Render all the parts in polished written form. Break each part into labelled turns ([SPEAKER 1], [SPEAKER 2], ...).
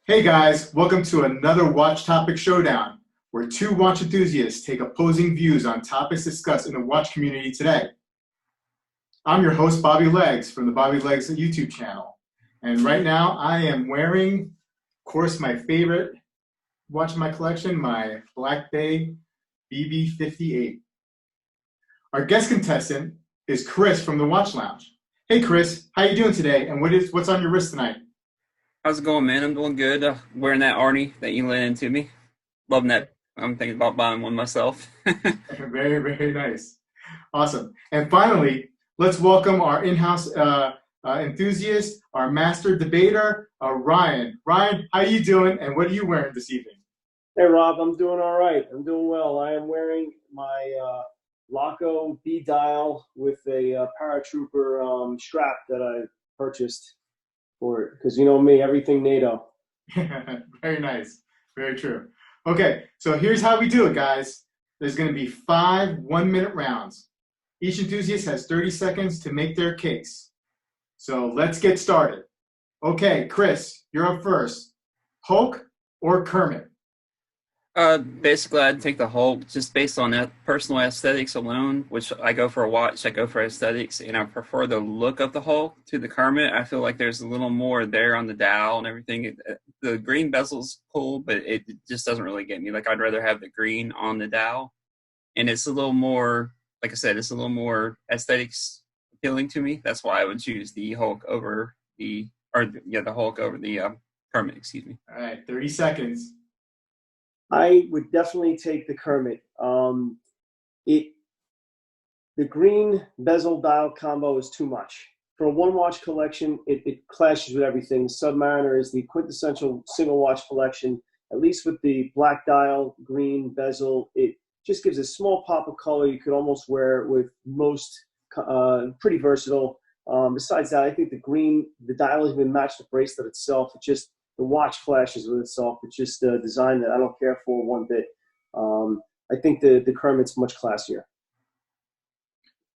[SPEAKER 1] Hey guys, welcome to another Watch Topic Showdown, where two watch enthusiasts take opposing views on topics discussed in the watch community today. I'm your host, Bobby Legs, from the Bobby Legs YouTube channel. And right now I am wearing, of course, my favorite watch in my collection, my Black Bay BB58. Our guest contestant is Chris from the Watch Lounge. Hey Chris, how you doing today? And what's on your wrist tonight?
[SPEAKER 2] How's it going, man? I'm doing good. Wearing that Arnie that you lent into me. Loving that. I'm thinking about buying one myself.
[SPEAKER 1] Very, very nice. Awesome. And finally, let's welcome our in-house enthusiast, our master debater, Ryan. Ryan, how you doing, and what are you wearing this evening?
[SPEAKER 3] Hey Rob, I'm doing all right. I'm doing well. I am wearing my Laco B dial with a paratrooper strap that I purchased for it because you know me, everything NATO.
[SPEAKER 1] Very nice. Very true. Okay, so here's how we do it, guys. There's going to be 5 one-minute rounds. Each enthusiast has 30 seconds to make their case. So let's get started. Okay, Chris, you're up first. Hulk or Kermit?
[SPEAKER 2] Basically, I'd take the Hulk just based on that personal aesthetics alone, which I go for a watch, I go for aesthetics, and I prefer the look of the Hulk to the Kermit. I feel like there's a little more there on the dial and everything. The green bezel's cool, but it just doesn't really get me. Like, I'd rather have the green on the dial, and it's a little more, like I said, it's a little more aesthetics appealing to me. That's why I would choose the Hulk over the Hulk over the Kermit, excuse me.
[SPEAKER 1] All right, 30 seconds.
[SPEAKER 3] I would definitely take the Kermit. The green bezel dial combo is too much. For a one watch collection, it clashes with everything. Submariner is the quintessential single watch collection, at least with the black dial, green bezel. It just gives a small pop of color. You could almost wear it with most, pretty versatile. Besides that, I think the dial has been matched the bracelet itself. The watch flashes with itself. It's just a design that I don't care for one bit. I think the Kermit's much classier.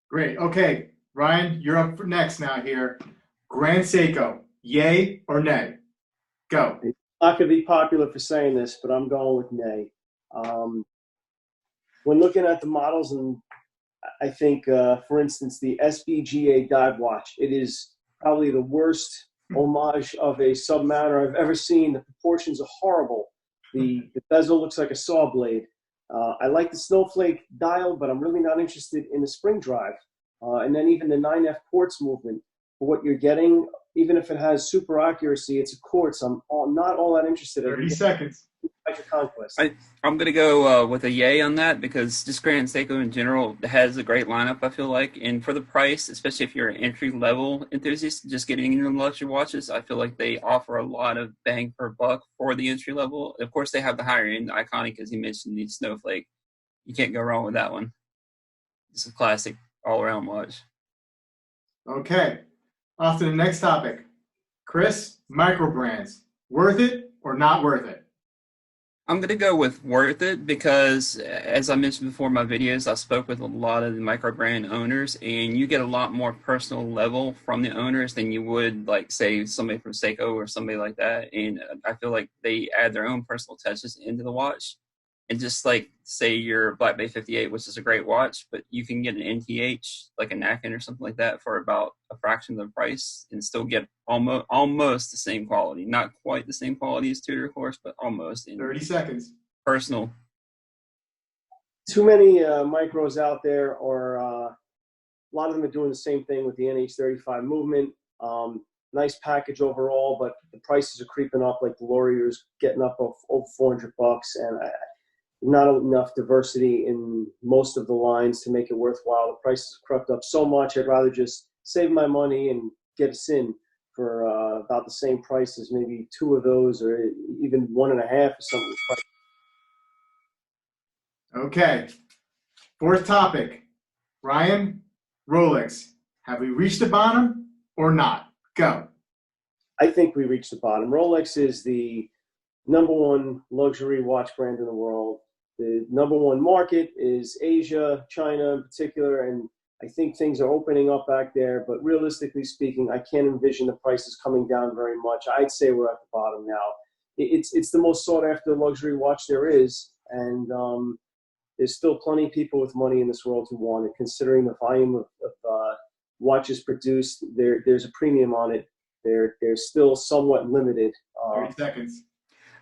[SPEAKER 1] Great. Okay, Ryan, you're up for next now here. Grand Seiko, yay or nay? Go.
[SPEAKER 3] It's not going to be popular for saying this, but I'm going with nay. When looking at the models, and I think, for instance, the SBGA dive watch, it is probably the worst homage of a Submariner I've ever seen. The proportions are horrible. The bezel looks like a saw blade. I like the snowflake dial, but I'm really not interested in the spring drive. And then even the 9F quartz movement, for what you're getting, even if it has super accuracy, it's a quartz. Not all that interested in
[SPEAKER 1] 30 seconds.
[SPEAKER 3] Conquest.
[SPEAKER 2] I'm going to go with a yay on that because just Grand Seiko in general has a great lineup, I feel like. And for the price, especially if you're an entry-level enthusiast, just getting into luxury watches, I feel like they offer a lot of bang per buck for the entry level. Of course, they have the higher-end iconic, as you mentioned, the Snowflake. You can't go wrong with that one. It's a classic all-around watch.
[SPEAKER 1] Okay, off to the next topic. Chris, Microbrands, worth it or not worth it?
[SPEAKER 2] I'm going to go with worth it because, as I mentioned before in my videos, I spoke with a lot of the microbrand owners, and you get a lot more personal level from the owners than you would, like, say, somebody from Seiko or somebody like that. And I feel like they add their own personal touches into the watch. And just like, say, your Black Bay 58, which is a great watch, but you can get an NTH, like a Nakin or something like that, for about a fraction of the price and still get almost the same quality. Not quite the same quality as Tudor, of course, but almost.
[SPEAKER 1] 30 seconds.
[SPEAKER 2] Personal.
[SPEAKER 3] Too many micros out there, or a lot of them are doing the same thing with the NH35 movement. Nice package overall, but the prices are creeping up, like the Laurier's getting up over $400, and not enough diversity in most of the lines to make it worthwhile. The prices have crept up so much, I'd rather just save my money and get a SIN for about the same price as maybe 2 of those, or even 1.5 or something.
[SPEAKER 1] Okay, fourth topic. Ryan, Rolex, have we reached the bottom or not? Go.
[SPEAKER 3] I think we reached the bottom. Rolex is the #1 luxury watch brand in the world. The #1 market is Asia, China in particular, and I think things are opening up back there. But realistically speaking, I can't envision the prices coming down very much. I'd say we're at the bottom now. it's the most sought after luxury watch there is, and there's still plenty of people with money in this world who want it. Considering the volume of watches produced, there's a premium on it. They're still somewhat limited.
[SPEAKER 1] 30 seconds.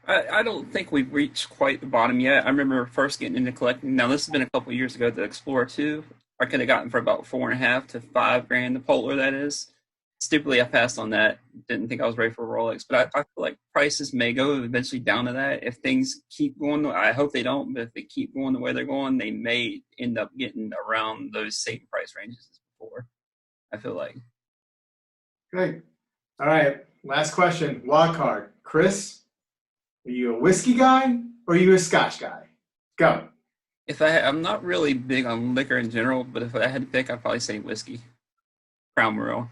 [SPEAKER 2] I don't think we've reached quite the bottom yet. I remember first getting into collecting. Now this has been a couple of years ago. The Explorer 2, I could have gotten for about $4.5 to $5 grand. The Polar, that is. Stupidly, I passed on that. Didn't think I was ready for a Rolex, but I feel like prices may go eventually down to that if things keep going. I hope they don't, but if they keep going the way they're going, they may end up getting around those same price ranges as before. I feel like.
[SPEAKER 1] Great. All right. Last question. Wild card. Chris, are you a whiskey guy or are you a Scotch guy? Go.
[SPEAKER 2] I'm not really big on liquor in general, but if I had to pick, I'd probably say whiskey. Crown Royal.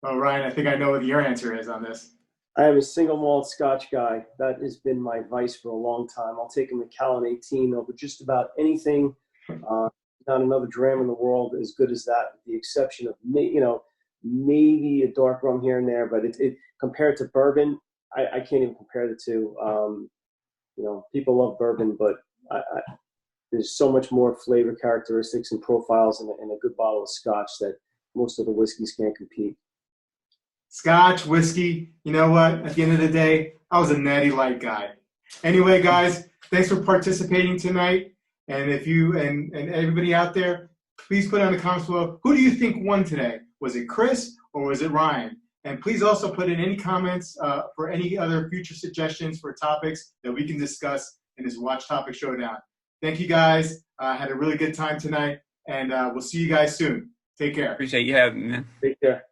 [SPEAKER 1] Well, Ryan, I think I know what your answer is on this.
[SPEAKER 3] I am a single malt Scotch guy. That has been my vice for a long time. I'll take a Macallan 18 over just about anything. Not another dram in the world as good as that, with the exception of maybe a dark rum here and there. But it compared to bourbon, I can't even compare the two. People love bourbon, but there's so much more flavor characteristics and profiles in a good bottle of Scotch that most of the whiskeys can't compete.
[SPEAKER 1] Scotch, whiskey, you know what? At the end of the day, I was a natty light guy. Anyway, guys, thanks for participating tonight. And if you and everybody out there, please put in the comments below, who do you think won today? Was it Chris or was it Ryan? And please also put in any comments for any other future suggestions for topics that we can discuss in this Watch Topic Showdown. Thank you, guys. Had a really good time tonight, and we'll see you guys soon. Take care.
[SPEAKER 2] Appreciate you having me, man.
[SPEAKER 3] Take care.